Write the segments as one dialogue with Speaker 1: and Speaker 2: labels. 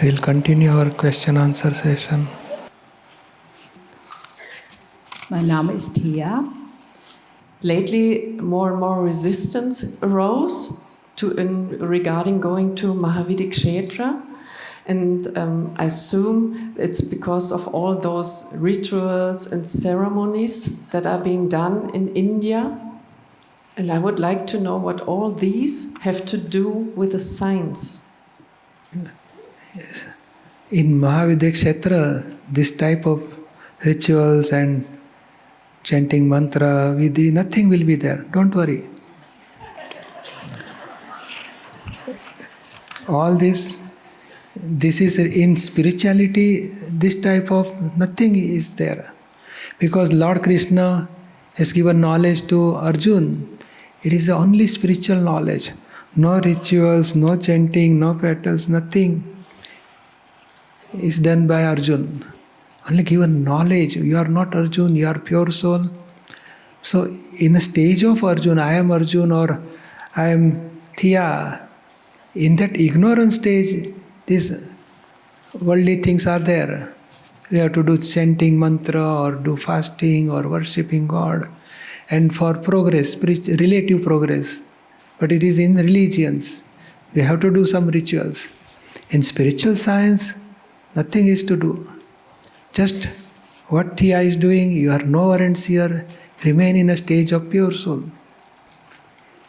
Speaker 1: We'll continue our question-answer session.
Speaker 2: Mein Name ist Thea.
Speaker 3: Lately, more and more resistance arose regarding going to Mahavidi Kshetra. And I assume it's because of all those rituals and ceremonies that are being done in India. And I would like to know what all these have to do with the science.
Speaker 1: In Mahavidi Kshetra, this type of rituals and chanting mantra, vidhi, nothing will be there. Don't worry. All this is in spirituality, this type of nothing is there. Because Lord Krishna has given knowledge to Arjuna. It is only spiritual knowledge. No rituals, no chanting, no petals, nothing is done by Arjuna. Only given knowledge. You are not Arjuna, you are pure soul. So in a stage of Arjuna, I am Arjuna or I am Thea, in that ignorant stage, these worldly things are there. We have to do chanting mantra or do fasting or worshipping God. And for progress, relative progress. But it is in religions. We have to do some rituals. In spiritual science, nothing is to do. Just what Thea is doing, you are no warrants here, remain in a stage of pure soul.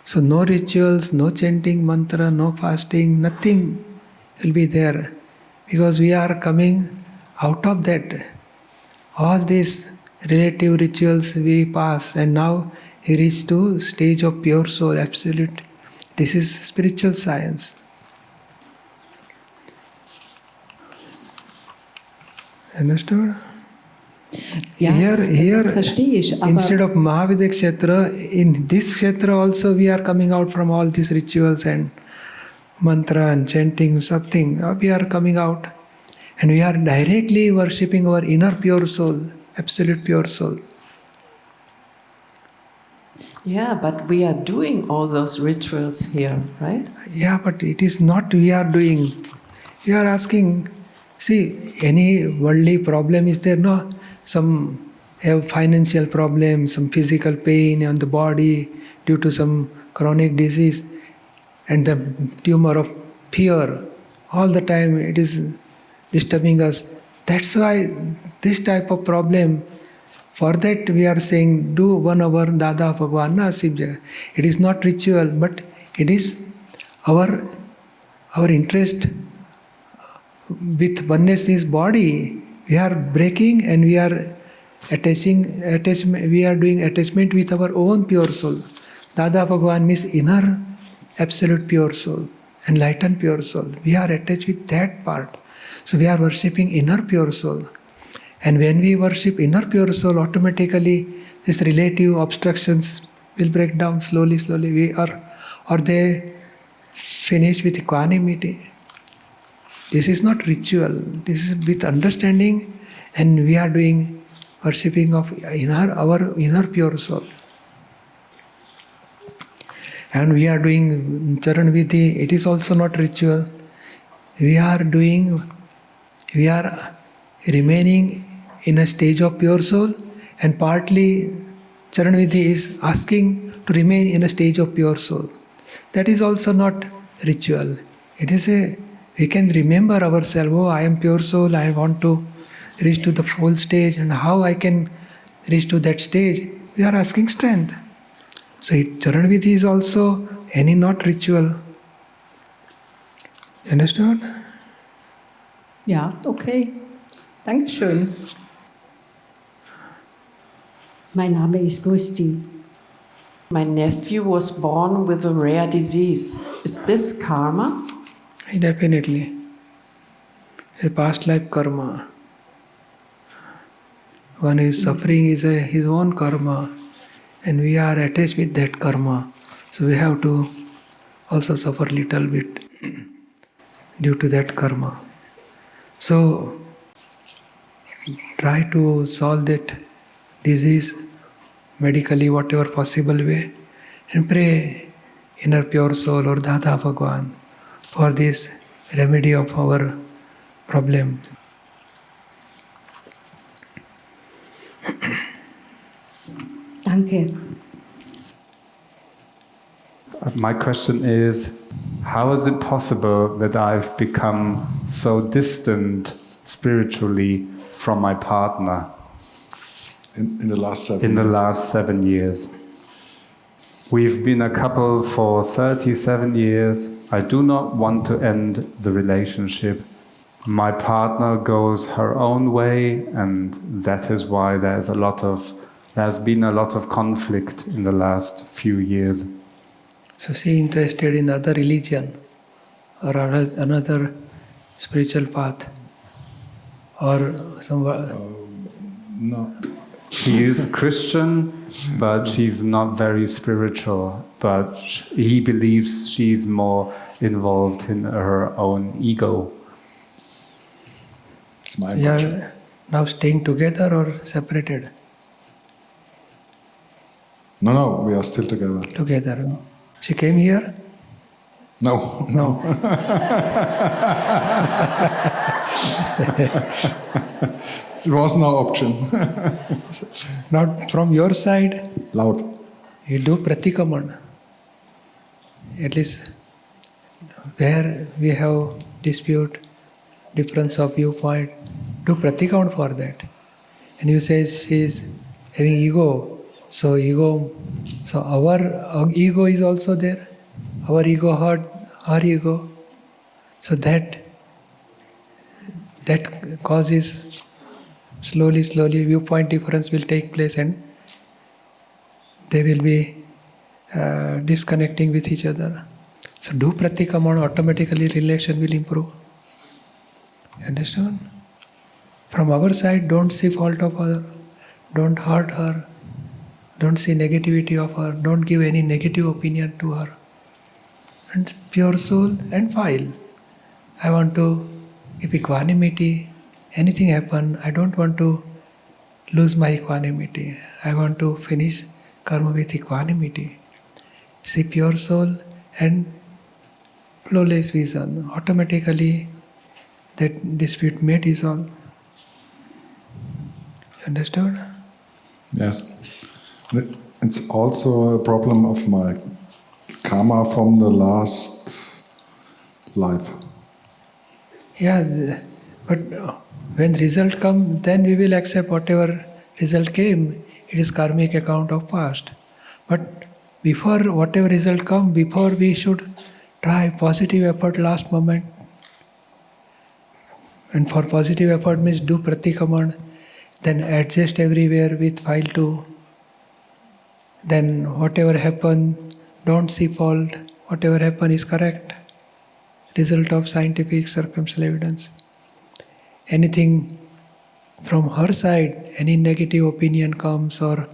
Speaker 1: So no rituals, no chanting mantra, no fasting, nothing will be there. Because we are coming out of that. All these relative rituals we pass and now we reach to stage of pure soul, absolute. This is spiritual science. Understood?
Speaker 2: Ja, das verstehe ich. Aber
Speaker 1: instead of Mahavidi Kshetra, in this Kshetra also we are coming out from all these rituals and mantra and chanting something. We are coming out and we are directly worshipping our inner pure soul, absolute pure soul.
Speaker 3: Yeah, but we are doing all those rituals here, right?
Speaker 1: Yeah, but it is not we are doing. We are asking, see, any worldly problem is there? No. Some have financial problems, some physical pain on the body due to some chronic disease, and the tumor of fear. All the time it is disturbing us. That's why this type of problem, for that we are saying, do 1 hour Dada Bhagwan na Sib Jagah. It is not ritual, but it is our interest with oneness is body. We are breaking and we are we are doing attachment with our own pure soul. Dada Bhagwan means inner absolute pure soul, enlightened pure soul. We are attached with that part. So we are worshipping inner pure soul. And when we worship inner pure soul, automatically these relative obstructions will break down slowly. Or they finish with equanimity. This is not ritual. This is with understanding, and we are doing worshipping of our inner pure soul. And we are doing charan vidhi. It is also not ritual. We are remaining in a stage of pure soul, and partly charan vidhi is asking to remain in a stage of pure soul. That is also not ritual. It is we can remember ourselves, oh, I am pure soul, I want to reach to the full stage, and how I can reach to that stage. We are asking strength. So charan vidhi is also any not ritual. Understood?
Speaker 2: ja, okay. Dankeschön. Mein Name ist Gusti.
Speaker 3: My nephew was born with a rare disease. Is this karma?
Speaker 1: Definitely. A past life karma. One who is suffering is his own karma, and we are attached with that karma. So we have to also suffer little bit due to that karma. So try to solve that disease medically, whatever possible way, and pray inner pure soul or Dada Bhagwan for this remedy of our problem.
Speaker 2: Danke.
Speaker 4: My question is, how is it possible that I've become so distant spiritually from my partner
Speaker 5: in the last 7 years?
Speaker 4: in the last 7 years? We've been a couple for 37 years. I do not want to end the relationship. My partner goes her own way, and that is why there's been a lot of conflict in the last few years.
Speaker 1: So she interested in other religion or another spiritual path or
Speaker 5: No.
Speaker 4: She is Christian, but she's not very spiritual. But he believes she's more involved in her own ego.
Speaker 5: It's my
Speaker 1: you
Speaker 5: impression.
Speaker 1: are now staying together or separated?
Speaker 5: No, we are still together.
Speaker 1: Together. She came here?
Speaker 5: No.
Speaker 1: No.
Speaker 5: It was no option.
Speaker 1: Not from your side.
Speaker 5: Loud.
Speaker 1: You do pratikaman. At least where we have dispute, difference of viewpoint, do pratikaman for that. And you say she is having ego. So our ego is also there. Our ego hurt her ego. So that causes slowly viewpoint difference will take place and they will be disconnecting with each other. So do pratikaman, automatically relation will improve. You understand? From our side, don't see fault of her, don't hurt her, don't see negativity of her, don't give any negative opinion to her. And pure soul and file. I want to give equanimity. Anything happen, I don't want to lose my equanimity. I want to finish karma with equanimity. See pure soul and flawless vision. Automatically that dispute may dissolve. You understood?
Speaker 5: Yes. It's also a problem of my karma from the last life.
Speaker 1: Yeah, but when result come, then we will accept whatever result came. It is karmic account of past. But before whatever result come, before we should try positive effort last moment. And for positive effort means do pratikaman, then adjust everywhere with file 2. Then whatever happen, don't see fault. Whatever happen is correct. Result of scientific circumstantial evidence. Anything from her side, any negative opinion comes or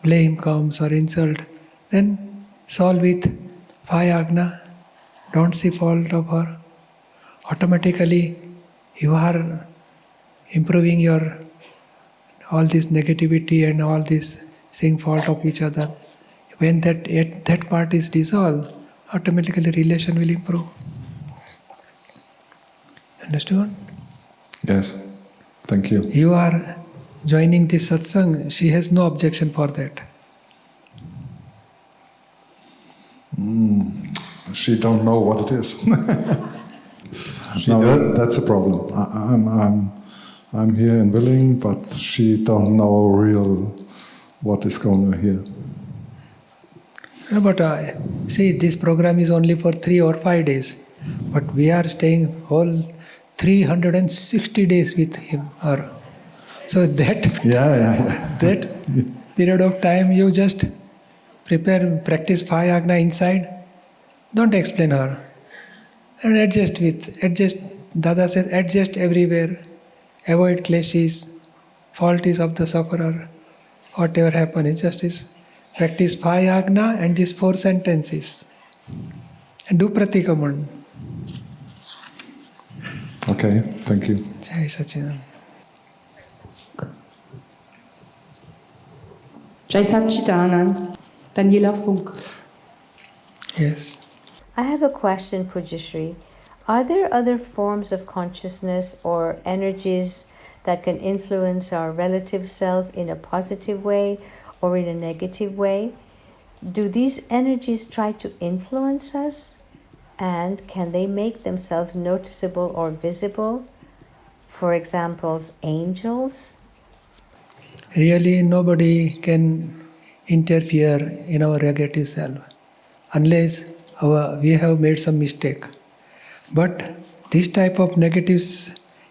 Speaker 1: blame comes or insult, then solve with 5 ajna. Don't see fault of her. Automatically you are improving your all this negativity and all this seeing fault of each other. When that part is dissolved, automatically relation will improve. Understood?
Speaker 5: Yes. Thank you.
Speaker 1: You are joining this satsang, she has no objection for that.
Speaker 5: She don't know what it is. No, that's a problem. I'm here and willing, but she don't know real what is going on here.
Speaker 1: No, but see, this program is only for 3 or 5 days, but we are staying whole 360 days with him, her. So that period of time you just practice 5 ajna inside. Don't explain her. And adjust. Dada says adjust everywhere. Avoid clashes. Fault is of the sufferer. Whatever happens, is practice 5 ajna and these 4 sentences. And do pratikaman.
Speaker 5: Okay, thank you.
Speaker 1: Jai Sachidanand.
Speaker 2: Jai Sachidanand. Daniela Funk.
Speaker 1: Yes.
Speaker 6: I have a question, Pujyashree. Are there other forms of consciousness or energies that can influence our relative self in a positive way or in a negative way? Do these energies try to influence us? And can they make themselves noticeable or visible? For example, angels?
Speaker 1: Really, nobody can interfere in our negative self unless we have made some mistake. But this type of negative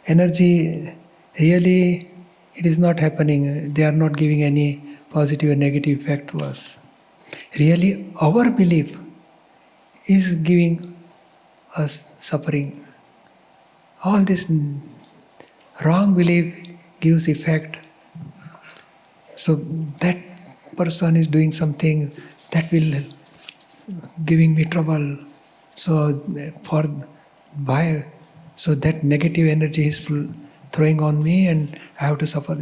Speaker 1: energy, really, it is not happening. They are not giving any positive and negative effect to us. Really, our belief is giving us suffering. All this wrong belief gives effect. So that person is doing something that will giving me trouble. So that negative energy is throwing on me and I have to suffer.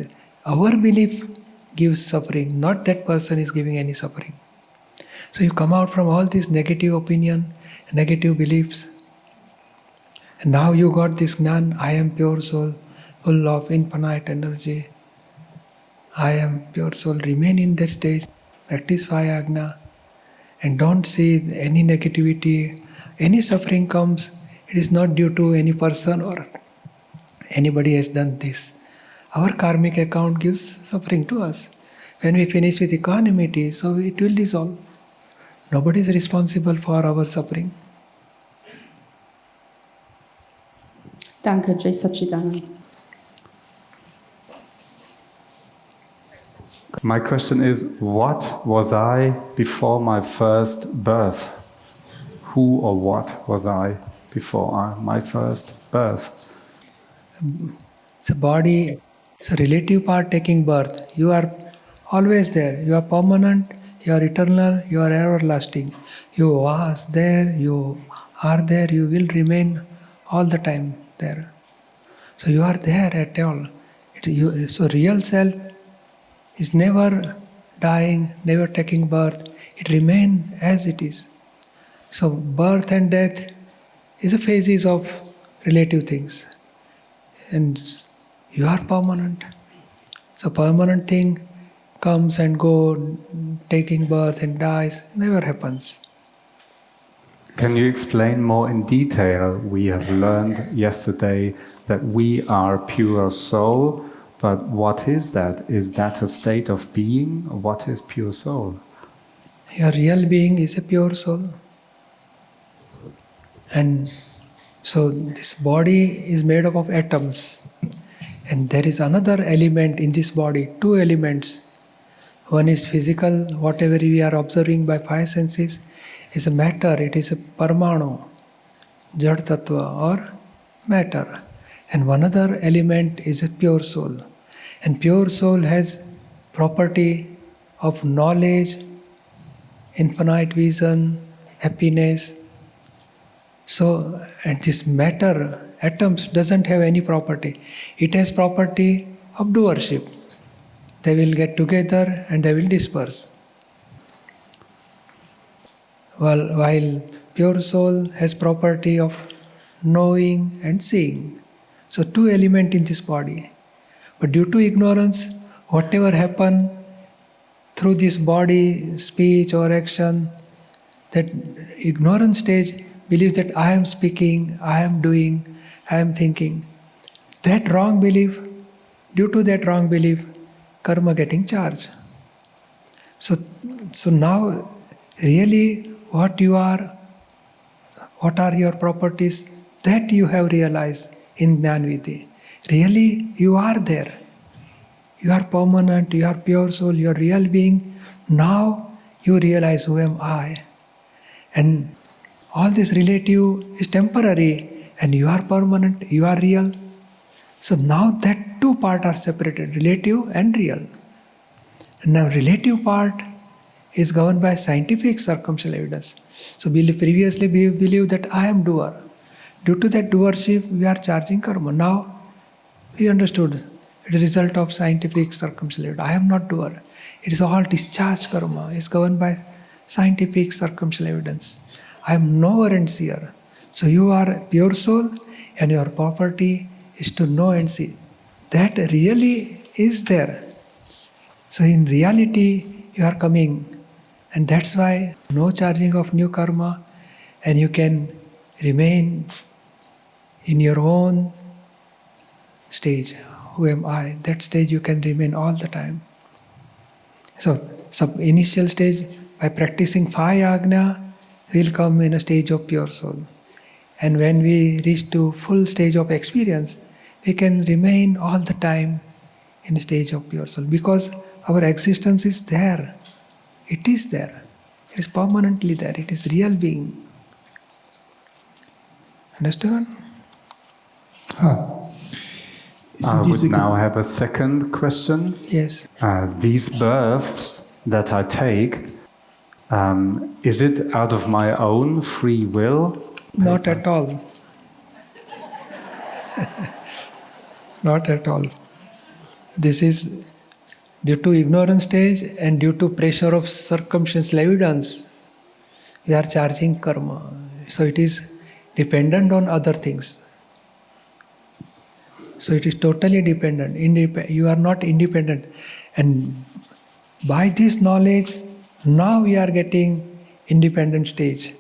Speaker 1: Our belief gives suffering, not that person is giving any suffering. So you come out from all this negative opinion, negative beliefs, and now you got this Gnan, I am pure soul, full of infinite energy. I am pure soul. Remain in that stage, practice Vayagna, and don't see any negativity. Any suffering comes, it is not due to any person or anybody has done this. Our karmic account gives suffering to us. When we finish with equanimity, so it will dissolve. Nobody is responsible for our suffering.
Speaker 2: Danke, Jai Satchidanand.
Speaker 4: My question is, what was I before my first birth? Who or what was I before my first birth?
Speaker 1: So body, so relative part taking birth. You are always there. You are permanent, you are eternal, you are everlasting. You was there, you are there, you will remain all the time there. So you are there at all. So real self is never dying, never taking birth. It remains as it is. So birth and death is a phases of relative things. And you are permanent. So permanent thing comes and goes, taking birth and dies, never happens.
Speaker 4: Can you explain more in detail? We have learned yesterday that we are pure soul, but what is that? Is that a state of being? What is pure soul?
Speaker 1: Your real being is a pure soul. And so this body is made up of atoms. And there is another element in this body, two elements. One is physical, whatever we are observing by five senses is a matter, it is a parmanu, jad tattva or matter. And one other element is a pure soul. And pure soul has property of knowledge, infinite vision, happiness. So, and this matter, atoms, doesn't have any property. It has property of doership. They will get together and they will disperse. While pure soul has property of knowing and seeing. So two elements in this body. But due to ignorance, whatever happen through this body, speech or action, that ignorant stage believes that I am speaking, I am doing, I am thinking. That wrong belief, due to that wrong belief, karma getting charged. So now really what are your properties that you have realized in Jnanvidhi. Really you are there. You are permanent, you are pure soul, you are real being. Now you realize who am I. And all this relative is temporary and you are permanent, you are real. So now that two parts are separated, relative and real. And now relative part is governed by scientific circumstantial evidence. So previously we believed that I am doer. Due to that doership, we are charging karma. Now we understood it is a result of scientific circumstantial evidence. I am not doer. It is all discharge karma. It is governed by scientific circumstantial evidence. I am knower and seer. So you are pure soul, and your property is to know and see. That really is there. So in reality, you are coming, and that's why no charging of new karma, and you can remain in your own stage. Who am I? That stage you can remain all the time. So initial stage, by practicing 5 Agna, we will come in a stage of pure soul. And when we reach to full stage of experience, we can remain all the time in a stage of pure soul. Because our existence is there. It is there. It is permanently there. It is real being. Understand?
Speaker 4: I would now have a second question.
Speaker 1: Yes.
Speaker 4: These births that I take, is it out of my own free will?
Speaker 1: Not at all. Not at all. This is due to ignorance stage and due to pressure of circumstantial evidence. We are charging karma. So it is dependent on other things. So it is totally dependent. You are not independent. And by this knowledge, now we are getting independent stage.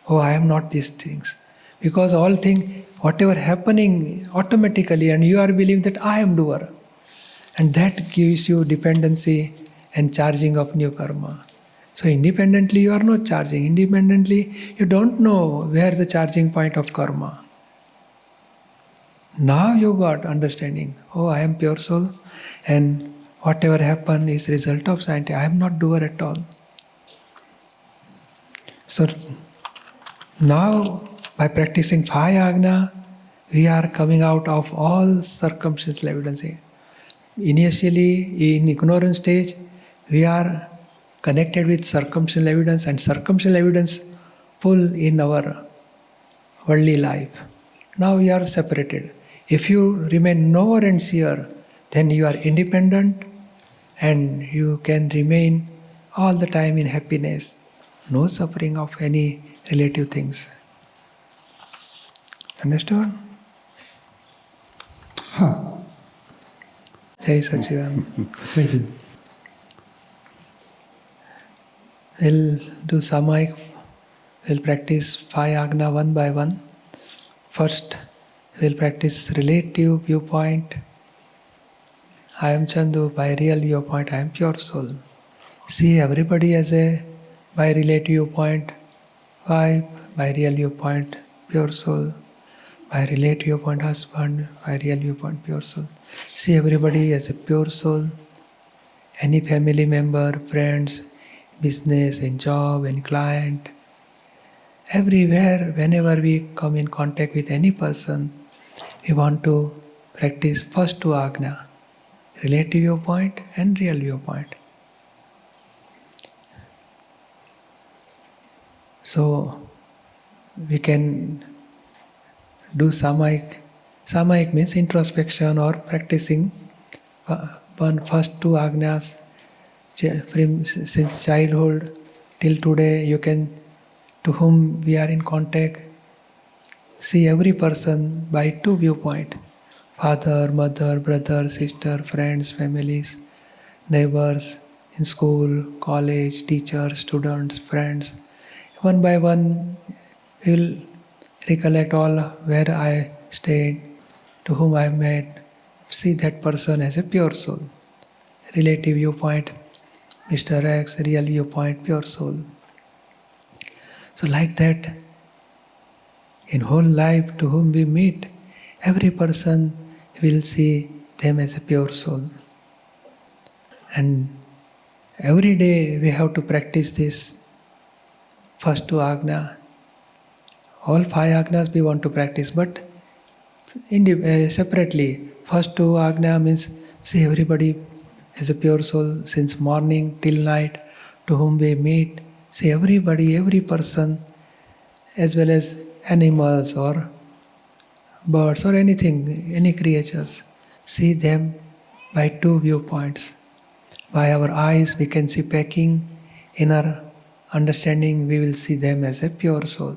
Speaker 1: Oh, I am not these things. Because all things, whatever happening automatically, and you are believing that I am doer. And that gives you dependency and charging of new karma. So independently you are not charging. Independently you don't know where the charging point of karma. Now you got understanding. Oh, I am pure soul, and whatever happen is result of science. I am not doer at all. So now by practicing 5 Agna, we are coming out of all circumstantial evidence. Initially, in ignorance stage, we are connected with circumstantial evidence, and circumstantial evidence pull in our worldly life. Now we are separated. If you remain knower and seer, then you are independent and you can remain all the time in happiness. No suffering of any relative things. Understood? Jai Sachidanand.
Speaker 5: Thank you.
Speaker 1: We'll do samayik. We'll practice 5 Agna one by one. First, we'll practice relative viewpoint. I am Chandu. By real viewpoint, I am pure soul. See everybody as a by relative viewpoint. Wife, by real viewpoint, pure soul. By relative viewpoint, husband, by real viewpoint, pure soul. See everybody as a pure soul. Any family member, friends, business, and job, and client. Everywhere, whenever we come in contact with any person, we want to practice first 2 Agna, relative viewpoint and real viewpoint. So, we can do samayik. Samayik means introspection or practicing first 2 Agnas. Since childhood till today, you can, to whom we are in contact, see every person by 2 viewpoints. Father, mother, brother, sister, friends, families, neighbors, in school, college, teachers, students, friends. One by one, we will recollect all where I stayed, to whom I met. See that person as a pure soul. Relative viewpoint, Mr. X, real viewpoint, pure soul. So like that, in whole life to whom we meet, every person will see them as a pure soul. And every day we have to practice this first 2 Agna. All 5 Agnas we want to practice, but separately. First 2 Agna means see everybody as a pure soul since morning till night to whom we meet. See everybody, every person, as well as animals or birds or anything, any creatures. See them by 2 viewpoints. By our eyes we can see pecking. In our understanding we will see them as a pure soul.